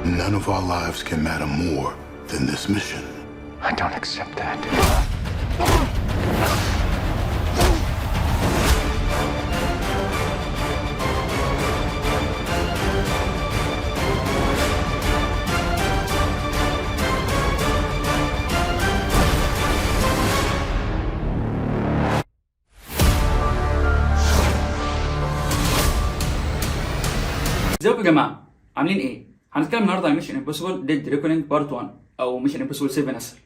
None of our lives can matter more than this mission. I don't accept that. ازيكم يا جماعه؟ عاملين ايه؟ هنتكلم النهارده عن ميشن امبوسيبل ديد ريكونينج بارت 1 او ميشن امبوسيبل 7 اسهل.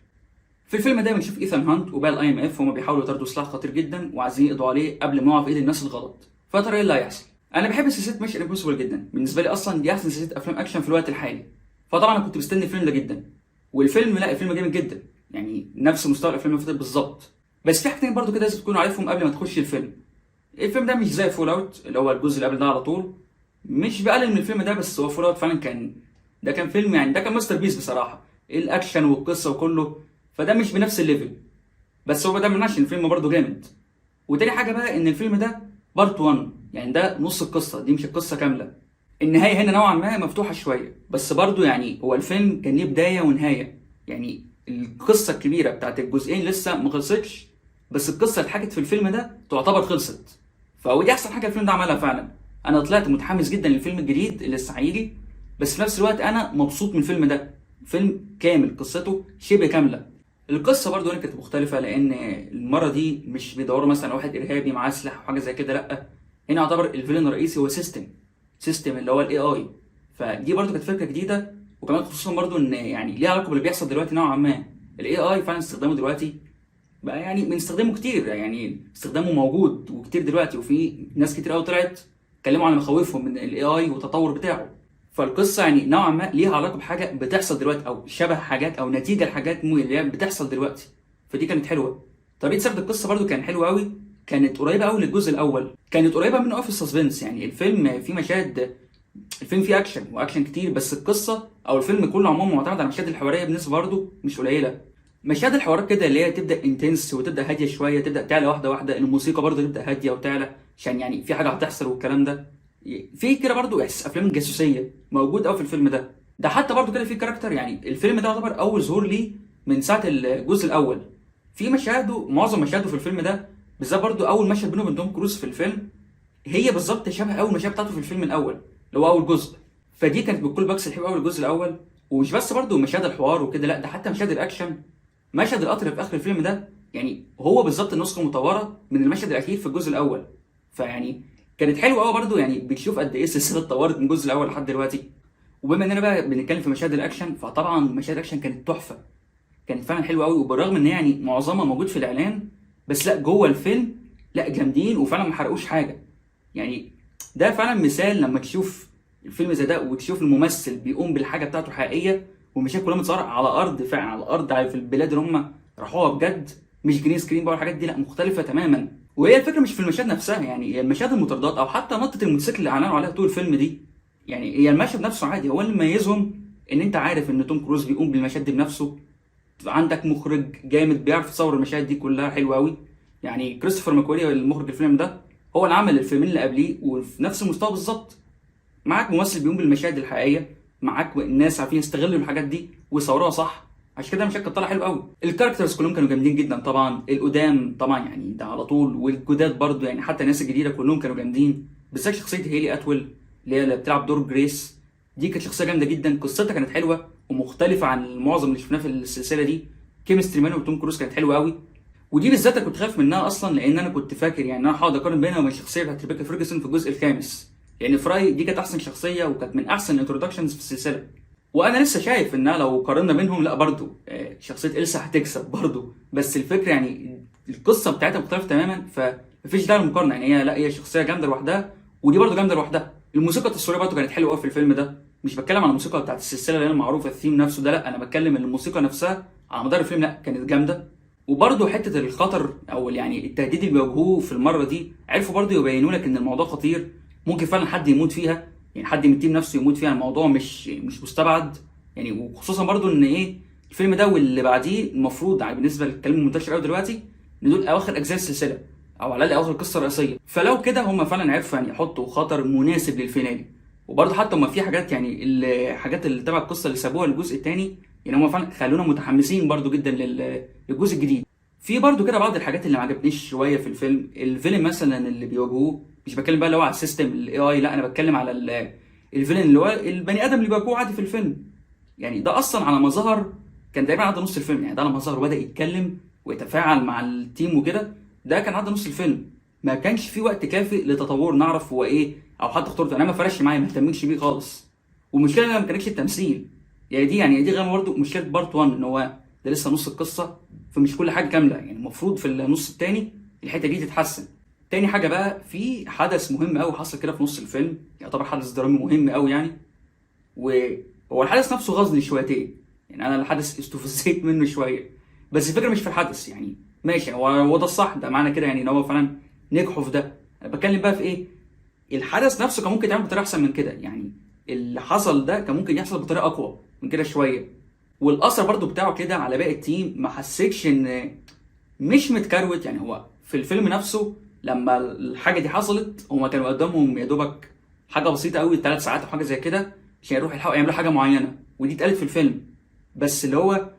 في الفيلم ده بنشوف ايثان هانت وباقي الاي ام اف وهم بيحاولوا يطاردوا سلاح خطير جدا وعايزين يقضوا عليه قبل ما يقع في ايد الناس الغلط. فيا ترى ايه اللي هيحصل؟ انا بحب سلسله ميشن امبوسيبل جدا، بالنسبه لي اصلا دي احسن سلسله افلام اكشن في الوقت الحالي. فطبعا انا كنت مستني الفيلم ده جدا، والفيلم لا الفيلم جامد جدا، يعني نفس مستوى الافلام اللي فاتت بالظبط. بس في حاجتين برضو كده لازم تكونوا عارفهم قبل ما تخش الفيلم. الفيلم ده مش زي فول اوت اللي هو الجزء اللي قبل ده على طول، مش بقلل من الفيلم ده، بس هو فول اوت فعلا كان فيلم، يعني ده كان ماستر بيس بصراحه، الاكشن والقصه وكله، فده مش بنفس الليفل. بس هو ده منعش ان الفيلم برضه جامد. وتاني حاجه بقى ان الفيلم ده بارت 1، يعني ده نص القصه، دي مش القصه كامله. النهايه هنا نوعا ما مفتوحه شويه، بس برضه يعني هو الفيلم كان ليه بدايه ونهايه، يعني القصه الكبيره بتاعت الجزئين لسه ما خلصتش، بس القصه اللي اتحكت في الفيلم ده تعتبر خلصت. فودي احسن حاجه الفيلم ده عملها فعلا. انا طلعت متحمس جدا للفيلم الجديد اللي لسه هيجي، بس في نفس الوقت انا مبسوط من الفيلم ده. فيلم كامل، قصته شبه كامله. القصه برضو هنا كانت مختلفه، لان المره دي مش بيدوروا مثلا على واحد ارهابي معاه سلاح وحاجه زي كده، لا، هنا يعتبر الفيلن الرئيسي هو سيستم اللي هو الاي اي. فدي برضو كانت فكره جديده، وكمان خصوصا برضو ان يعني ليها علاقه باللي بيحصل دلوقتي نوعا ما. الاي اي فعلا استخدامه دلوقتي بقى، يعني بنستخدمه كتير، يعني استخدامه موجود وكتير دلوقتي، وفي ناس كتير قوي طلعت اتكلموا عن مخاوفهم من الاي اي والتطور بتاعه. فالقصه يعني نوعا ما ليها علاقه بحاجه بتحصل دلوقتي، او شبه حاجات او نتيجه لحاجات اللي هي بتحصل دلوقتي. فدي كانت حلوه. طريقه سرد القصه برده كان حلوه قوي، كانت قريبه قوي للجزء الاول، كانت قريبه منه قوي في السسبنس. يعني الفيلم فيه مشاهد، الفيلم فيه اكشن واكشن كتير، بس القصه او الفيلم كله عموما معتمد على المشاهد الحواريه بنسبه برده مش قليله. مشاهد الحوارات كده اللي هي تبدا انتنس وتبدا هاديه شويه، تبدا تعلى واحده واحده، الموسيقى برده تبدا هاديه وتعلى عشان يعني في حاجه هتحصل والكلام ده. في كده برضو احساس افلام الجاسوسيه موجود قوي في الفيلم ده حتى برضو كده في كاركتر، يعني الفيلم ده يعتبر اول ظهور ليه من ساعه الجزء الاول. في مشاهده، معظم مشاهده في الفيلم ده بالذات، برضو اول مشهد بينه وبين توم كروز في الفيلم هي بالظبط شبه اول مشاهد بتاعته في الفيلم الاول اللي هو اول جزء. فدي كانت بكل باكس الحلو قوي الجزء الاول. ومش بس برضو مشاهد الحوار وكده، لا، ده حتى مشاهد الاكشن. مشهد القطر اللي في اخر الفيلم ده يعني هو بالظبط النسخه المطوره من المشهد الاخير في الجزء الاول. فيعني كانت حلوه قوي برده، يعني بتشوف قد ايه السلسله اتطورت من الجزء الاول لحد دلوقتي. وبما اننا بقى بنتكلم في مشاهد الاكشن، فطبعا مشاهد الاكشن كانت تحفه، كانت فعلا حلوه قوي. وبالرغم ان يعني معظمها موجود في الاعلان، بس لا، جوه الفيلم لا، جامدين وفعلا ما حرقوش حاجه. يعني ده فعلا مثال لما تشوف الفيلم زي ده وتشوف الممثل بيقوم بالحاجه بتاعته حقيقيه، والمشاهد كلها متصوره على ارض فعلا، على الارض في البلاد اللي هم راحوها بجد، مش جرين سكرين بقى والحاجات دي، لا، مختلفه تماما. وهي الفكره مش في المشاهد نفسها، يعني المشاهد المطاردات او حتى نطه الموتوسيكل اللي اعلنوا عليها طول الفيلم دي، يعني هي المشهد نفسه عادي. هو اللي مميزهم ان انت عارف ان توم كروز بيقوم بالمشاهد دي بنفسه، عندك مخرج جامد بيعرف يصور المشاهد دي كلها حلوه قوي. يعني كريستوفر ماكويري المخرج الفيلم ده هو اللي عمل الفيلمين اللي قبليه وفي نفس المستوى بالظبط. معاك ممثل بيقوم بالمشاهد الحقيقيه، معاك ناس عارفين يستغلوا الحاجات دي ويصوروها صح، عشان كده المشاهد كانت طالعه حلو قوي. الكاركترز كلهم كانوا جامدين جدا طبعا، القدام طبعا يعني ده على طول، والجداد برضو يعني حتى الناس الجديده كلهم كانوا جامدين، بالذات شخصيه هيلي اتول اللي بتلعب دور جريس. دي كانت شخصيه جامده جدا، قصتها كانت حلوه ومختلفه عن معظم اللي شفناه في السلسله دي. كيمستري مان وتوم كروز كانت حلوه قوي، ودي بالذات كنت خايف منها اصلا، لان انا كنت فاكر يعني انا هقعد اقارن بينها وبين الشخصيه بتاعت ريبيكا فيرجسون في الجزء الخامس، لان فراي دي كانت احسن شخصيه وكانت من احسن الانترودكشنز في السلسله. وانا لسه شايف انها لو قارنا بينهم لا، برضو شخصيه إلسا هتكسب برضو، بس الفكره يعني القصه بتاعتها مختلفه تماما، فمفيش داعي للمقارنه. يعني هي لا، هي شخصيه جامده لوحدها ودي برضو جامده لوحدها. الموسيقى التصويريه برضو كانت حلوه قوي في الفيلم ده، مش بتكلم عن الموسيقى بتاعت السلسله اللي هي المعروفه الثيم نفسه ده، لا، انا بتكلم ان الموسيقى نفسها على مدار الفيلم لا كانت جامده. وبرضه حته الخطر او يعني التهديد اللي بيواجهوه في المره دي، عرفوا برضه يبينوا لك ان الموضوع خطير، ممكن فعلا حد يموت فيها، يعني حد من التيم نفسه يموت فيها، الموضوع مش مستبعد يعني. وخصوصا برضه ان ايه، الفيلم ده واللي بعديه المفروض يعني بالنسبه للكلام المنتشر قوي دلوقتي ان دول اواخر اجزاء السلسله، او على الاقل اواخر القصه الرئيسيه. فلو كده هم فعلا عرفوا يعني يحطوا خطر مناسب للفينالي. وبرضه حتى هما في حاجات يعني الحاجات اللي تبع القصه اللي سابوها للجزء الثاني، يعني هما فعلا خلونا متحمسين برضه جدا للجزء الجديد. في برضه كده بعض الحاجات اللي ما عجبتنيش شويه في الفيلم، الفيلن مثلا اللي بيواجهوه، مش بتكلم بقى اللي هو على السيستم الاي اي، لا انا بتكلم على الفيلن اللي هو البني ادم اللي بيواجهوه عادي في الفيلم. يعني ده اصلا على ما ظهر كان تقريبا عدى نص الفيلم، يعني ده لما ظهر وبدا يتكلم ويتفاعل مع التيم وكده، ده كان عدى نص الفيلم. ما كانش في وقت كافي لتطور نعرف هو ايه او حتى اخترته. انا ما فرقش معايا، ما اهتمتش بيه خالص. والمشكله ما كانتش التمثيل، يعني دي غير برضه مشكله بارت 1 ان هو ده لسه نص القصه، فمش كل حاجه كامله. يعني المفروض في النص الثاني الحته دي تتحسن. تاني حاجه بقى، في حدث مهم قوي حصل كده في نص الفيلم، يعتبر حدث درامي مهم قوي يعني، وهو الحدث نفسه غاظني شويتين. يعني انا الحدث استفزيت منه شويه، بس الفكره مش في الحدث. يعني ماشي، هو ده الصح، ده معنى كده يعني ان هو فعلا نجحوا في ده. انا بتكلم بقى في ايه، الحدث نفسه كان ممكن يتعمل بطريقه احسن من كده. يعني اللي حصل ده كان ممكن يحصل بطريقه اقوى من كده شويه. والاثر برضو بتاعه كده على باقي التيم، ما حسيتش ان مش متكروت. يعني هو في الفيلم نفسه لما الحاجه دي حصلت، هما كانوا قدامهم يا دوبك حاجه بسيطه قوي، 3 ساعات او حاجه زي كده، عشان يروحوا يلحقوا يعملوا حاجه معينه، ودي اتقالت في الفيلم. بس اللي هو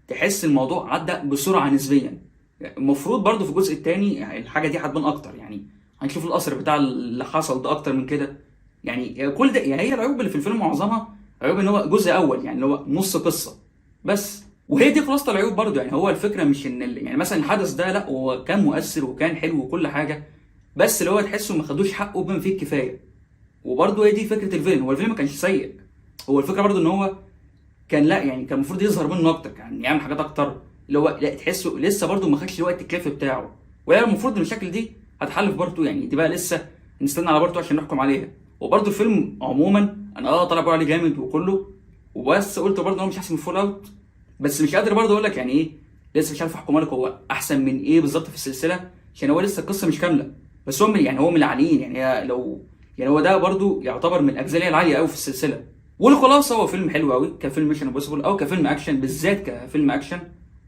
تحس الموضوع عدى بسرعه نسبيا. المفروض برضو في الجزء الثاني الحاجه دي هتبان اكتر، يعني هنشوف الاثر بتاع اللي حصل ده اكتر من كده. يعني كل ده، يعني هي العيوب اللي في الفيلم معظمها عيوب ان هو جزء اول، يعني اللي هو نص قصه بس. وهي دي خلاصه العيوب برضو. يعني هو الفكره مش ان يعني مثلا الحدث ده، لا هو كان مؤثر وكان حلو وكل حاجه، بس اللي هو تحسه ما خدوش حقه بما فيه الكفايه. وبرضو هي دي فكره الفيلم. هو الفيلم ما كانش سيء، هو الفكره برضو ان هو كان، لا يعني كان المفروض يظهر منه اكتر، كان يعمل حاجات اكتر، اللي هو لا تحسه لسه برضو ما خدش الوقت الكافي بتاعه. وهي المفروض ان المشاكل دي هتحل في بارت 2، يعني دي بقى لسه نستنى على بارت 2 عشان نحكم عليها. وبرضو الفيلم عموما انا طلع بقول عليه جامد وكله، وبس قلت برضو ان هو مش احسن من فول اوت، بس مش قادر برضو اقول لك يعني ايه، لسه مش عارف احكم لك هو احسن من ايه بالظبط في السلسله، عشان هو لسه القصه مش كامله. بس هو هو من العاليين. يعني لو يعني هو ده برضو يعتبر من الاجزاء اللي هي العاليه قوي في السلسله. والخلاصه هو فيلم حلو قوي كفيلم ميشن امبوسيبل، او كفيلم اكشن بالذات كفيلم اكشن،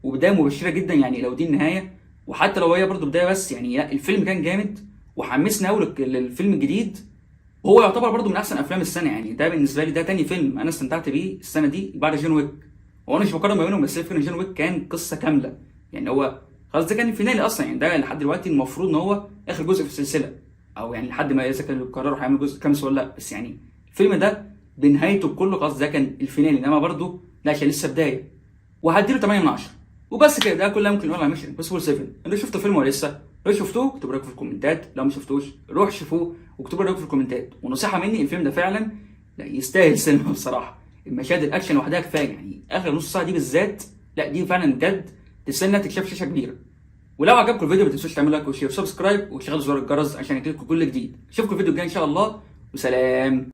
وبدايه مبشره جدا. يعني لو دي النهايه، وحتى لو هي برضو بدايه بس، يعني لا الفيلم كان جامد وحمسنا قوي للفيلم الجديد. هو يعتبر برضو من احسن افلام السنه. يعني ده بالنسبه لي ده تاني فيلم انا استمتعت بيه السنه دي بعد جون ويك. هو انا مش بقارن ما بينهم، بس الفكره ان جون ويك كان قصه كامله. يعني هو خلاص ده كان الفينالي اصلا، يعني ده لحد دلوقتي المفروض ان هو اخر جزء في السلسله، او يعني لحد ما اذا كانوا قرروا هيعملوا جزء خامس ولا لا. بس يعني الفيلم ده بنهايته بكله خلاص ده كان الفينالي، انما برضه لا عشان لسه بدايه. وهديله 8 من 10 وبس كده. ده كله ممكن نقول على ميشن امبوسيبل 7. انتوا شفتوا الفيلم ولا لسه؟ لو شفتوه اكتبوا رايكم في الكومنتات، لو ما شفتوش روح شوفوه واكتبوا رايكم في الكومنتات. ونصيحه مني، الفيلم ده فعلا لا يستاهل سينما بصراحه. المشاهد الاكشن لوحدها كفايه، يعني اخر نص ساعه دي بالذات، لا دي فعلا بجد تستاهل انها تتشاف شاشه كبيره. ولو عجبكم الفيديو ما تنسوش تعملوا لايك وشير وسبسكرايب وتشغلوا زر الجرس عشان يجيلكم كل جديد. اشوفكم الفيديو الجاي ان شاء الله، وسلام.